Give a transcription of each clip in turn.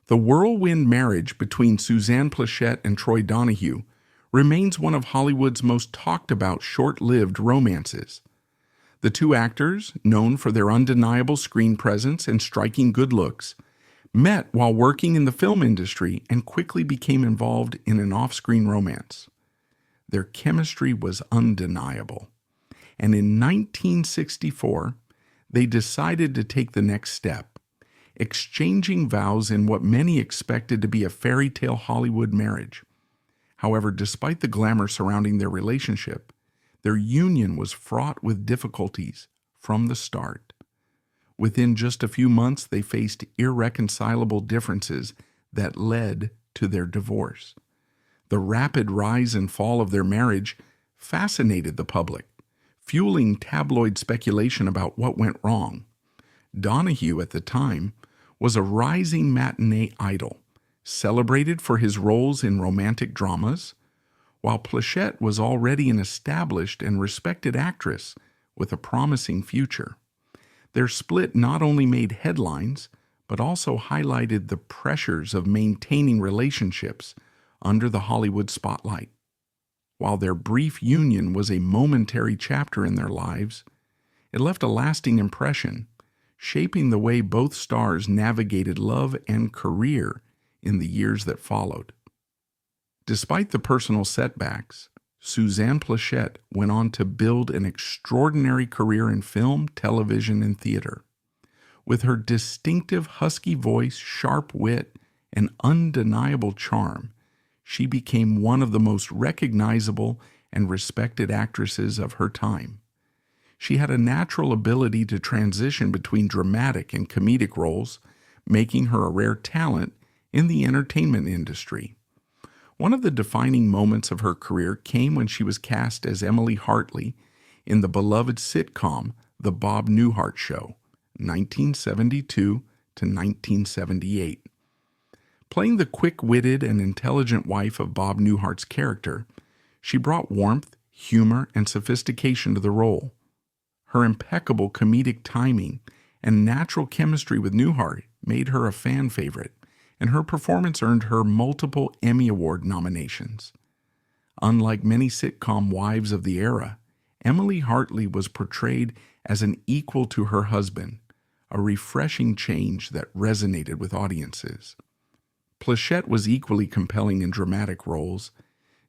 The whirlwind marriage between Suzanne Pleshette and Troy Donahue remains one of Hollywood's most talked about short-lived romances. The two actors, known for their undeniable screen presence and striking good looks, met while working in the film industry and quickly became involved in an off-screen romance. Their chemistry was undeniable, and in 1964, they decided to take the next step, exchanging vows in what many expected to be a fairy tale Hollywood marriage. However, despite the glamour surrounding their relationship, their union was fraught with difficulties from the start. Within just a few months, they faced irreconcilable differences that led to their divorce. The rapid rise and fall of their marriage fascinated the public, fueling tabloid speculation about what went wrong. Donahue, at the time, was a rising matinee idol, celebrated for his roles in romantic dramas, while Pleshette was already an established and respected actress with a promising future. Their split not only made headlines, but also highlighted the pressures of maintaining relationships under the Hollywood spotlight. While their brief union was a momentary chapter in their lives, it left a lasting impression, shaping the way both stars navigated love and career in the years that followed. Despite the personal setbacks, Suzanne Pleshette went on to build an extraordinary career in film, television, and theater. With her distinctive husky voice, sharp wit, and undeniable charm, she became one of the most recognizable and respected actresses of her time. She had a natural ability to transition between dramatic and comedic roles, making her a rare talent in the entertainment industry. One of the defining moments of her career came when she was cast as Emily Hartley in the beloved sitcom The Bob Newhart Show, 1972 to 1978. Playing the quick-witted and intelligent wife of Bob Newhart's character, she brought warmth, humor, and sophistication to the role. Her impeccable comedic timing and natural chemistry with Newhart made her a fan favorite, and her performance earned her multiple Emmy Award nominations. Unlike many sitcom wives of the era, Emily Hartley was portrayed as an equal to her husband, a refreshing change that resonated with audiences. Pleshette was equally compelling in dramatic roles,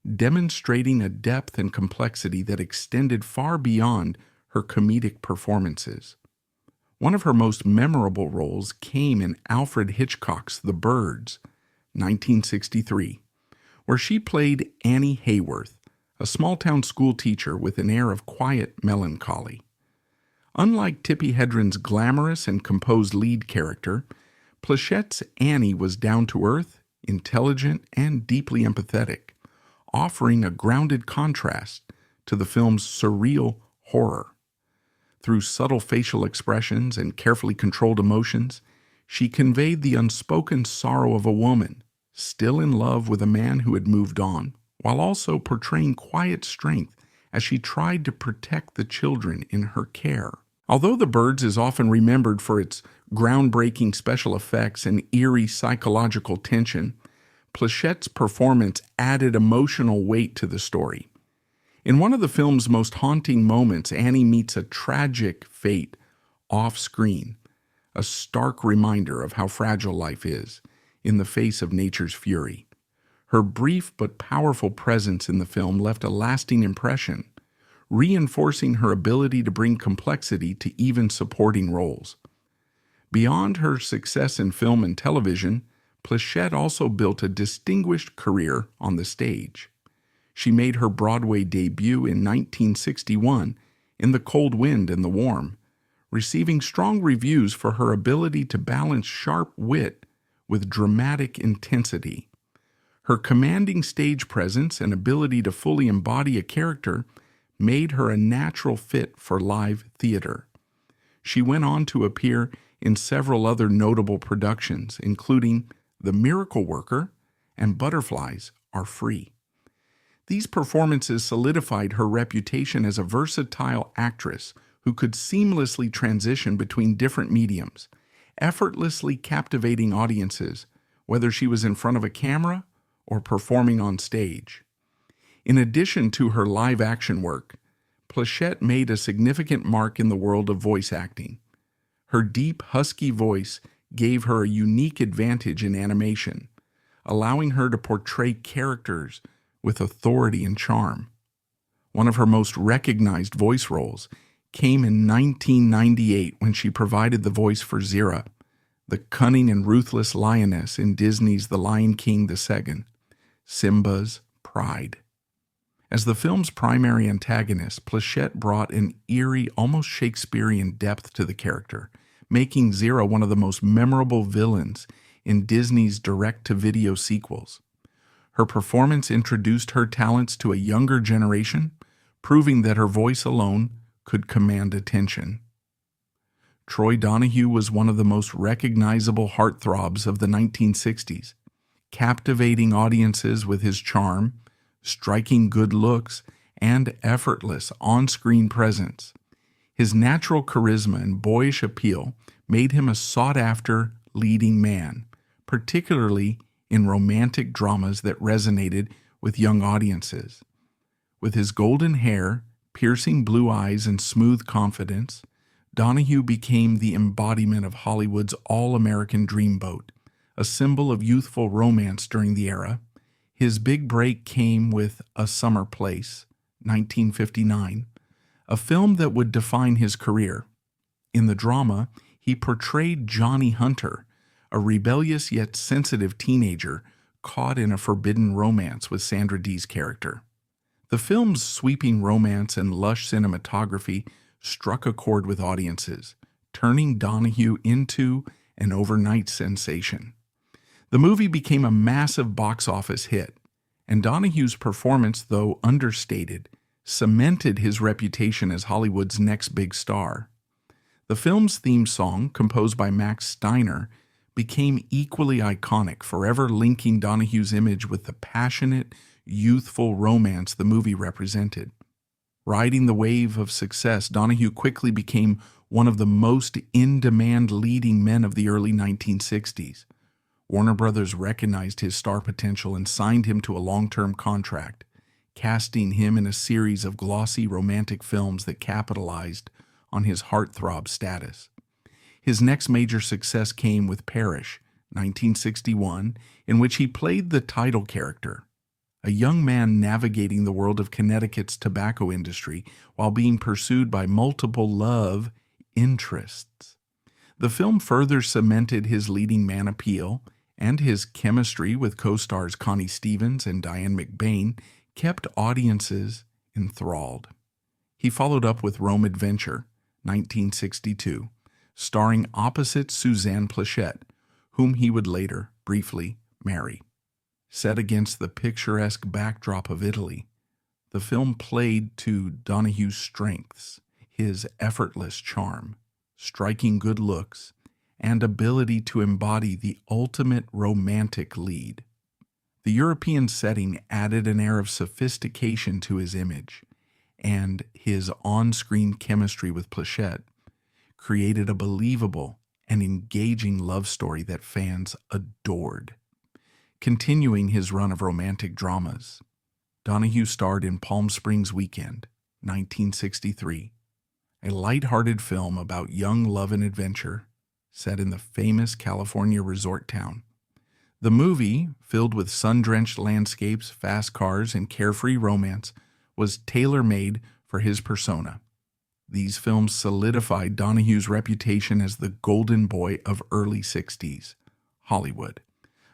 demonstrating a depth and complexity that extended far beyond her comedic performances. One of her most memorable roles came in Alfred Hitchcock's The Birds, 1963, where she played Annie Hayworth, a small-town school teacher with an air of quiet melancholy. Unlike Tippi Hedren's glamorous and composed lead character, Plechette's Annie was down-to-earth, intelligent, and deeply empathetic, offering a grounded contrast to the film's surreal horror. Through subtle facial expressions and carefully controlled emotions, she conveyed the unspoken sorrow of a woman, still in love with a man who had moved on, while also portraying quiet strength as she tried to protect the children in her care. Although The Birds is often remembered for its groundbreaking special effects and eerie psychological tension, Plechette's performance added emotional weight to the story. In one of the film's most haunting moments, Annie meets a tragic fate off-screen, a stark reminder of how fragile life is in the face of nature's fury. Her brief but powerful presence in the film left a lasting impression, reinforcing her ability to bring complexity to even supporting roles. Beyond her success in film and television, Pleshette also built a distinguished career on the stage. She made her Broadway debut in 1961 in The Cold Wind and the Warm, receiving strong reviews for her ability to balance sharp wit with dramatic intensity. Her commanding stage presence and ability to fully embody a character made her a natural fit for live theater. She went on to appear in several other notable productions, including The Miracle Worker and Butterflies Are Free. These performances solidified her reputation as a versatile actress who could seamlessly transition between different mediums, effortlessly captivating audiences whether she was in front of a camera or performing on stage. In addition to her live-action work, Pleshette made a significant mark in the world of voice acting. Her deep, husky voice gave her a unique advantage in animation, allowing her to portray characters with authority and charm. One of her most recognized voice roles came in 1998 when she provided the voice for Zira, the cunning and ruthless lioness in Disney's The Lion King II, Simba's pride. As the film's primary antagonist, Pleshette brought an eerie, almost Shakespearean depth to the character, making Zira one of the most memorable villains in Disney's direct-to-video sequels. Her performance introduced her talents to a younger generation, proving that her voice alone could command attention. Troy Donahue was one of the most recognizable heartthrobs of the 1960s, captivating audiences with his charm, striking good looks, and effortless on-screen presence. His natural charisma and boyish appeal made him a sought-after leading man, particularly in romantic dramas that resonated with young audiences. With his golden hair, piercing blue eyes, and smooth confidence, Donahue became the embodiment of Hollywood's all-American dreamboat, a symbol of youthful romance during the era. His big break came with A Summer Place, 1959, a film that would define his career. In the drama, he portrayed Johnny Hunter, a rebellious yet sensitive teenager caught in a forbidden romance with Sandra Dee's character. The film's sweeping romance and lush cinematography struck a chord with audiences, turning Donahue into an overnight sensation. The movie became a massive box office hit, and Donahue's performance, though understated, cemented his reputation as Hollywood's next big star. The film's theme song, composed by Max Steiner, became equally iconic, forever linking Donahue's image with the passionate, youthful romance the movie represented. Riding the wave of success, Donahue quickly became one of the most in-demand leading men of the early 1960s. Warner Brothers recognized his star potential and signed him to a long-term contract, casting him in a series of glossy romantic films that capitalized on his heartthrob status. His next major success came with Parrish, 1961, in which he played the title character, a young man navigating the world of Connecticut's tobacco industry while being pursued by multiple love interests. The film further cemented his leading man appeal, and his chemistry with co-stars Connie Stevens and Diane McBain kept audiences enthralled. He followed up with Rome Adventure, 1962, starring opposite Suzanne Pleshette, whom he would later briefly marry. Set against the picturesque backdrop of Italy, the film played to Donahue's strengths, his effortless charm, striking good looks, and ability to embody the ultimate romantic lead. The European setting added an air of sophistication to his image, and his on-screen chemistry with Pleshette created a believable and engaging love story that fans adored. Continuing his run of romantic dramas, Donahue starred in Palm Springs Weekend, 1963, a light-hearted film about young love and adventure set in the famous California resort town. The movie, filled with sun-drenched landscapes, fast cars, and carefree romance, was tailor-made for his persona. These films solidified Donahue's reputation as the golden boy of early 60s Hollywood,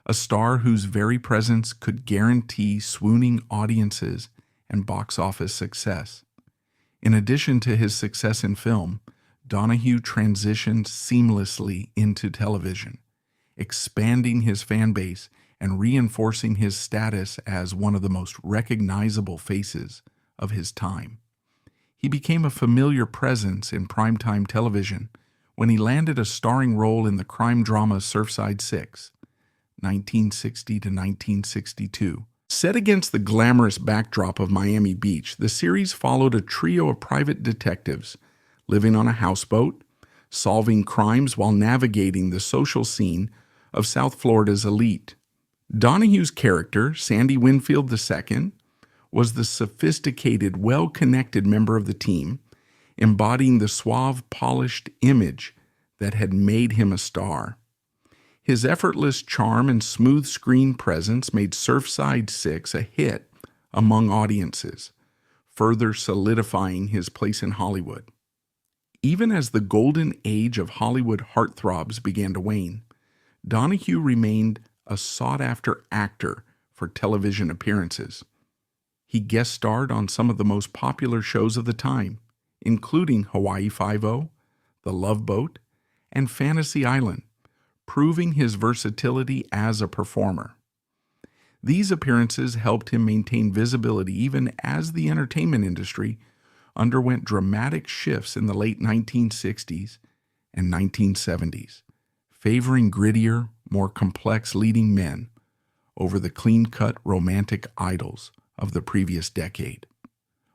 a star whose very presence could guarantee swooning audiences and box office success. In addition to his success in film, Donahue transitioned seamlessly into television, expanding his fan base and reinforcing his status as one of the most recognizable faces of his time. He became a familiar presence in primetime television when he landed a starring role in the crime drama Surfside 6, 1960 to 1962. Set against the glamorous backdrop of Miami Beach, the series followed a trio of private detectives living on a houseboat, solving crimes while navigating the social scene of South Florida's elite. Donahue's character, Sandy Winfield II, was the sophisticated, well-connected member of the team, embodying the suave, polished image that had made him a star. His effortless charm and smooth screen presence made Surfside 6 a hit among audiences, further solidifying his place in Hollywood. Even as the golden age of Hollywood heartthrobs began to wane, Donahue remained a sought-after actor for television appearances. He guest starred on some of the most popular shows of the time, including Hawaii Five-0, The Love Boat, and Fantasy Island, proving his versatility as a performer. These appearances helped him maintain visibility even as the entertainment industry underwent dramatic shifts in the late 1960s and 1970s, favoring grittier, more complex leading men over the clean-cut romantic idols of the previous decade.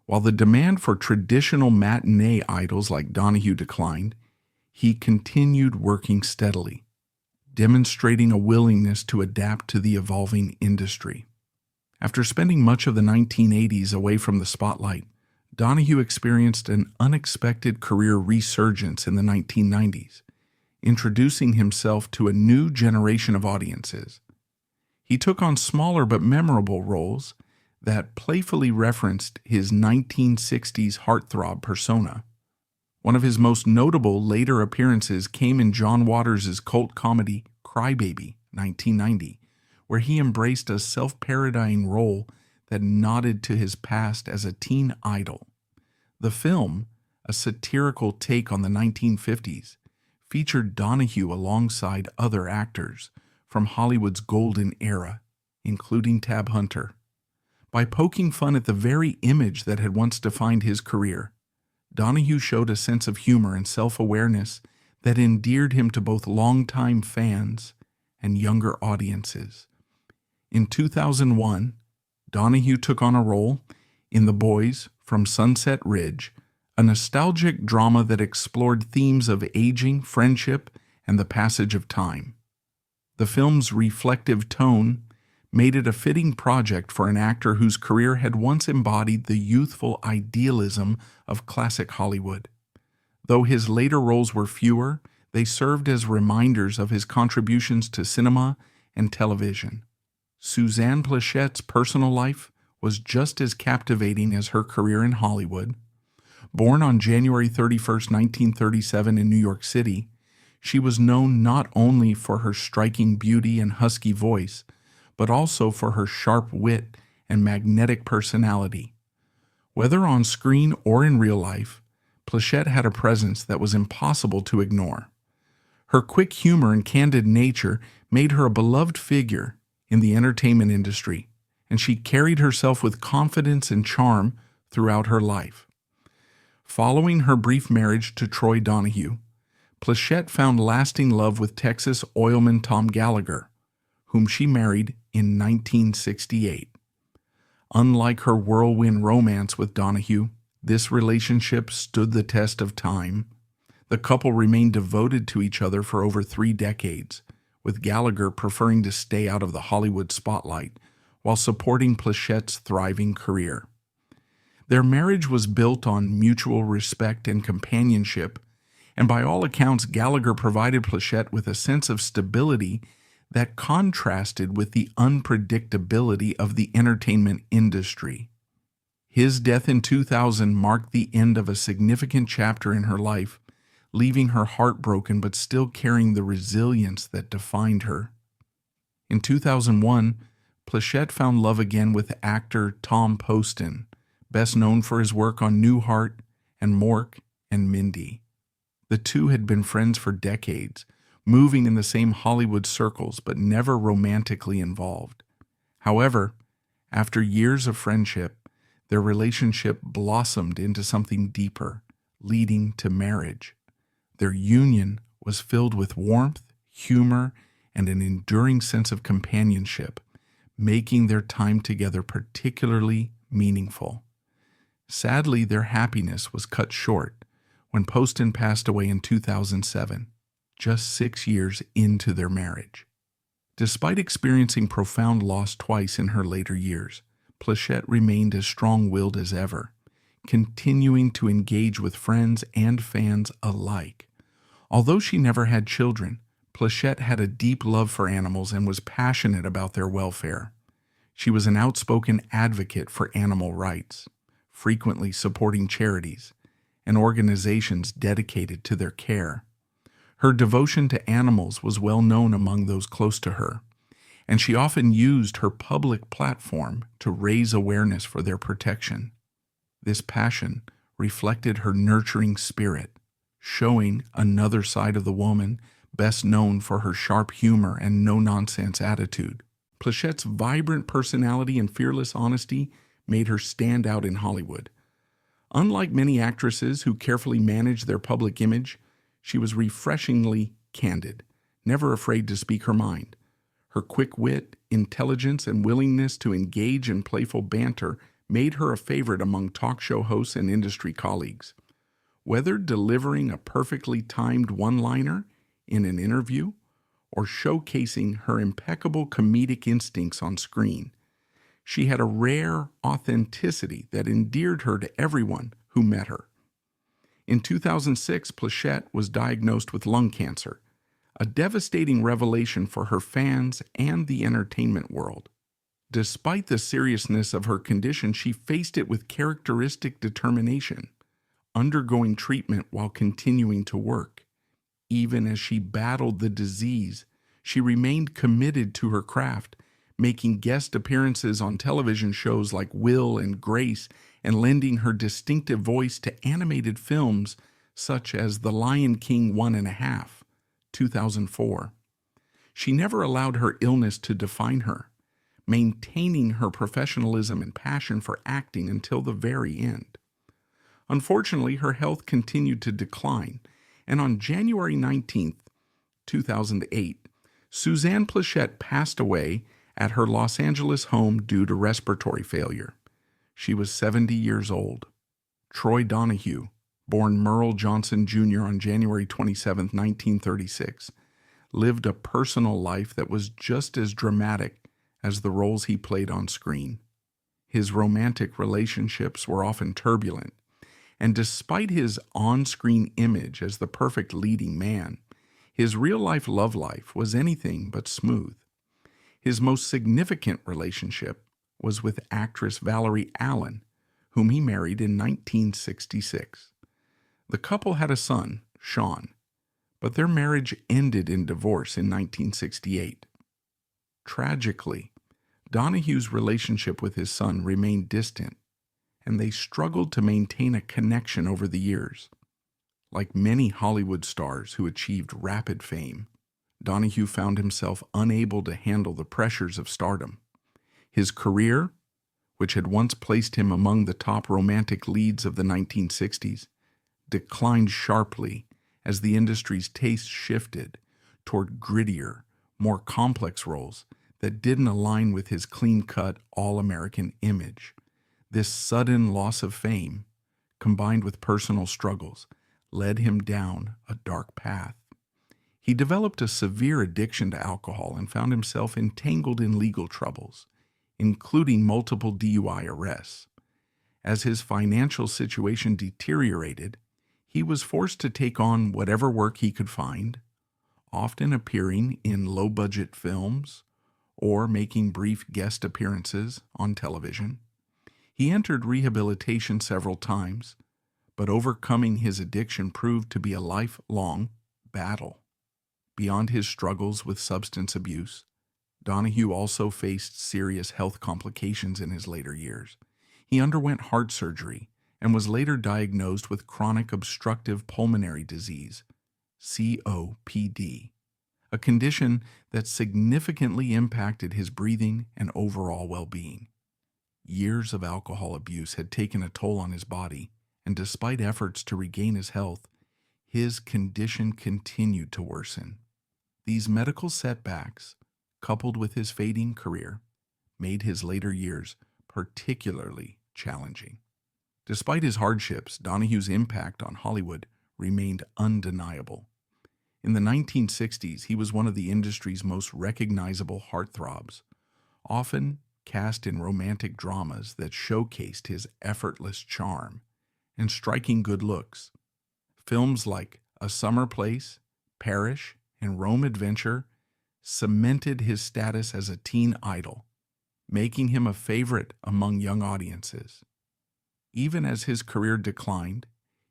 While the demand for traditional matinee idols like Donahue declined, he continued working steadily, demonstrating a willingness to adapt to the evolving industry. After spending much of the 1980s away from the spotlight, Donahue experienced an unexpected career resurgence in the 1990s, introducing himself to a new generation of audiences. He took on smaller but memorable roles that playfully referenced his 1960s heartthrob persona. One of his most notable later appearances came in John Waters' cult comedy Crybaby, 1990, where he embraced a self-parodying role that nodded to his past as a teen idol. The film, a satirical take on the 1950s, featured Donahue alongside other actors from Hollywood's golden era, including Tab Hunter. By poking fun at the very image that had once defined his career, Donahue showed a sense of humor and self-awareness that endeared him to both longtime fans and younger audiences. In 2001, Donahue took on a role in The Boys from Sunset Ridge, a nostalgic drama that explored themes of aging, friendship, and the passage of time. The film's reflective tone made it a fitting project for an actor whose career had once embodied the youthful idealism of classic Hollywood. Though his later roles were fewer, they served as reminders of his contributions to cinema and television. Suzanne Plechette's personal life was just as captivating as her career in Hollywood. Born on January 31, 1937 in New York City, she was known not only for her striking beauty and husky voice, but also for her sharp wit and magnetic personality. Whether on screen or in real life, Pleshette had a presence that was impossible to ignore. Her quick humor and candid nature made her a beloved figure in the entertainment industry, and she carried herself with confidence and charm throughout her life. Following her brief marriage to Troy Donahue, Pleshette found lasting love with Texas oilman Tom Gallagher, whom she married in 1968. Unlike her whirlwind romance with Donahue, this relationship stood the test of time. The couple remained devoted to each other for over 3 decades, with Gallagher preferring to stay out of the Hollywood spotlight while supporting Plechette's thriving career. Their marriage was built on mutual respect and companionship, and by all accounts, Gallagher provided Pleshette with a sense of stability that contrasted with the unpredictability of the entertainment industry. His death in 2000 marked the end of a significant chapter in her life, leaving her heartbroken but still carrying the resilience that defined her. In 2001, Pleshette found love again with actor Tom Poston, best known for his work on Newhart and Mork and Mindy. The two had been friends for decades, moving in the same Hollywood circles but never romantically involved. However, after years of friendship, their relationship blossomed into something deeper, leading to marriage. Their union was filled with warmth, humor, and an enduring sense of companionship, making their time together particularly meaningful. Sadly, their happiness was cut short when Poston passed away in 2007, just 6 years into their marriage. Despite experiencing profound loss twice in her later years, Pleshette remained as strong-willed as ever, continuing to engage with friends and fans alike. Although she never had children, Pleshette had a deep love for animals and was passionate about their welfare. She was an outspoken advocate for animal rights, frequently supporting charities and organizations dedicated to their care. Her devotion to animals was well known among those close to her, and she often used her public platform to raise awareness for their protection. This passion reflected her nurturing spirit, showing another side of the woman best known for her sharp humor and no-nonsense attitude. Plechette's vibrant personality and fearless honesty made her stand out in Hollywood. Unlike many actresses who carefully manage their public image, she was refreshingly candid, never afraid to speak her mind. Her quick wit, intelligence, and willingness to engage in playful banter made her a favorite among talk show hosts and industry colleagues. Whether delivering a perfectly timed one-liner in an interview or showcasing her impeccable comedic instincts on screen, she had a rare authenticity that endeared her to everyone who met her. In 2006, Pleshette was diagnosed with lung cancer, a devastating revelation for her fans and the entertainment world. Despite the seriousness of her condition, she faced it with characteristic determination, undergoing treatment while continuing to work. Even as she battled the disease, she remained committed to her craft, making guest appearances on television shows like Will and Grace and lending her distinctive voice to animated films such as The Lion King 1.5, 2004. She never allowed her illness to define her, maintaining her professionalism and passion for acting until the very end. Unfortunately, her health continued to decline, and on January 19, 2008, Suzanne Pleshette passed away at her Los Angeles home due to respiratory failure. She was 70 years old. Troy Donahue, born Merle Johnson Jr. on January 27, 1936, lived a personal life that was just as dramatic as the roles he played on screen. His romantic relationships were often turbulent, and despite his on-screen image as the perfect leading man, his real-life love life was anything but smooth. His most significant relationship was with actress Valerie Allen, whom he married in 1966. The couple had a son, Sean, but their marriage ended in divorce in 1968. Tragically, Donahue's relationship with his son remained distant, and they struggled to maintain a connection over the years. Like many Hollywood stars who achieved rapid fame, Donahue found himself unable to handle the pressures of stardom. His career, which had once placed him among the top romantic leads of the 1960s, declined sharply as the industry's taste shifted toward grittier, more complex roles that didn't align with his clean-cut, all-American image. This sudden loss of fame, combined with personal struggles, led him down a dark path. He developed a severe addiction to alcohol and found himself entangled in legal troubles, including multiple DUI arrests. As his financial situation deteriorated, he was forced to take on whatever work he could find, often appearing in low-budget films or making brief guest appearances on television. He entered rehabilitation several times, but overcoming his addiction proved to be a lifelong battle. Beyond his struggles with substance abuse, Donahue also faced serious health complications in his later years. He underwent heart surgery and was later diagnosed with chronic obstructive pulmonary disease, COPD, a condition that significantly impacted his breathing and overall well-being. Years of alcohol abuse had taken a toll on his body, and despite efforts to regain his health, his condition continued to worsen. These medical setbacks, coupled with his fading career, made his later years particularly challenging. Despite his hardships, Donahue's impact on Hollywood remained undeniable. In the 1960s, he was one of the industry's most recognizable heartthrobs, often cast in romantic dramas that showcased his effortless charm and striking good looks. Films like A Summer Place, Parish, and Rome Adventure cemented his status as a teen idol, making him a favorite among young audiences. Even as his career declined,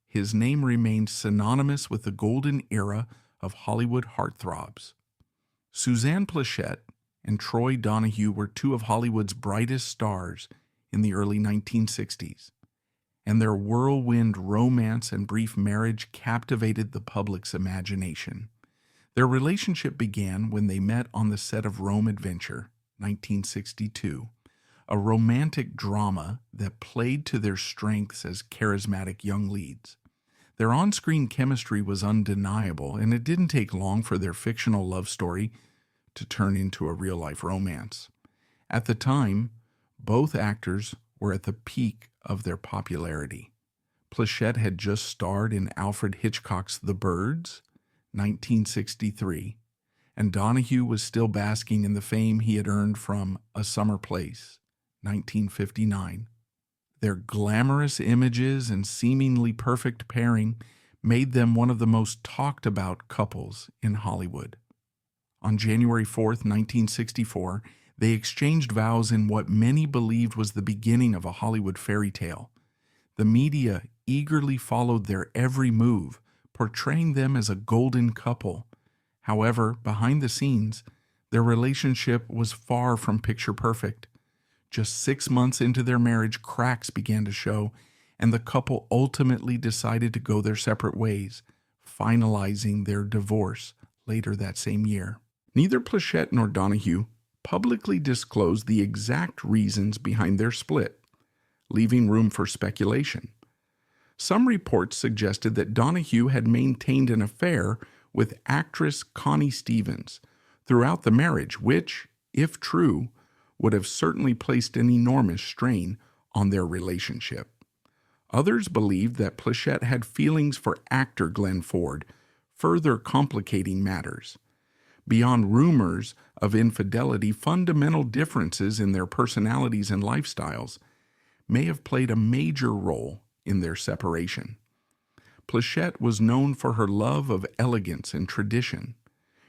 his name remained synonymous with the golden era of Hollywood heartthrobs. Suzanne Pleshette and Troy Donahue were two of Hollywood's brightest stars in the early 1960s, and their whirlwind romance and brief marriage captivated the public's imagination. Their relationship began when they met on the set of Rome Adventure, 1962, a romantic drama that played to their strengths as charismatic young leads. Their on-screen chemistry was undeniable, and it didn't take long for their fictional love story to turn into a real-life romance. At the time, both actors were at the peak of their popularity. Pleshette had just starred in Alfred Hitchcock's The Birds, 1963, and Donahue was still basking in the fame he had earned from A Summer Place, 1959. Their glamorous images and seemingly perfect pairing made them one of the most talked about couples in Hollywood. On January 4th, 1964, they exchanged vows in what many believed was the beginning of a Hollywood fairy tale. The media eagerly followed their every move, portraying them as a golden couple. However, behind the scenes, their relationship was far from picture perfect. Just 6 months into their marriage, cracks began to show, and the couple ultimately decided to go their separate ways, finalizing their divorce later that same year. Neither Pleshette nor Donahue publicly disclosed the exact reasons behind their split, leaving room for speculation. Some reports suggested that Donahue had maintained an affair with actress Connie Stevens throughout the marriage, which, if true, would have certainly placed an enormous strain on their relationship. Others believed that Pleshette had feelings for actor Glenn Ford, further complicating matters. Beyond rumors of infidelity, fundamental differences in their personalities and lifestyles may have played a major role in their separation. Pleshette was known for her love of elegance and tradition.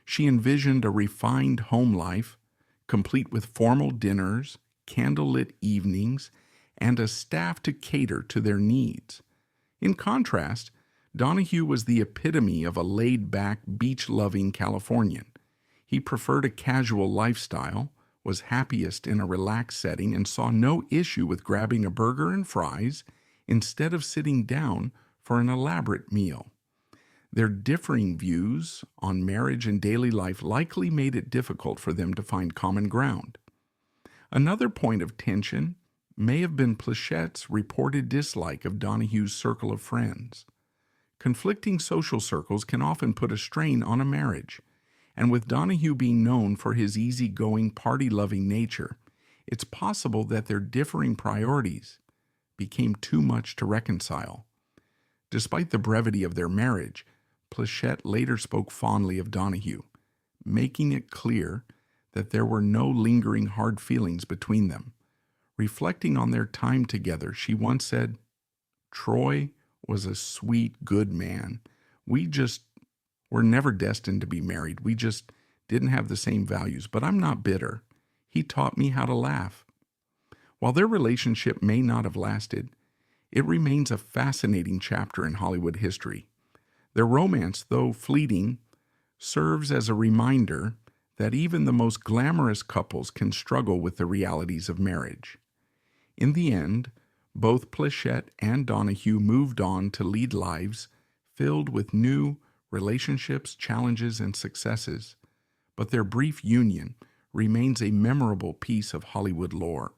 She envisioned a refined home life, complete with formal dinners, candlelit evenings, and a staff to cater to their needs. In contrast, Donahue was the epitome of a laid-back, beach-loving Californian. He preferred a casual lifestyle, was happiest in a relaxed setting, and saw no issue with grabbing a burger and fries instead of sitting down for an elaborate meal. Their differing views on marriage and daily life likely made it difficult for them to find common ground. Another point of tension may have been Plechette's reported dislike of Donahue's circle of friends. Conflicting social circles can often put a strain on a marriage, and with Donahue being known for his easygoing, party-loving nature, it's possible that their differing priorities became too much to reconcile. Despite the brevity of their marriage, Pleshette later spoke fondly of Donahue, making it clear that there were no lingering hard feelings between them. Reflecting on their time together, she once said, "Troy was a sweet, good man. We just were never destined to be married. We just didn't have the same values, but I'm not bitter. He taught me how to laugh." While their relationship may not have lasted, it remains a fascinating chapter in Hollywood history. Their romance, though fleeting, serves as a reminder that even the most glamorous couples can struggle with the realities of marriage. In the end, both Pleshette and Donahue moved on to lead lives filled with new relationships, challenges, and successes, but their brief union remains a memorable piece of Hollywood lore.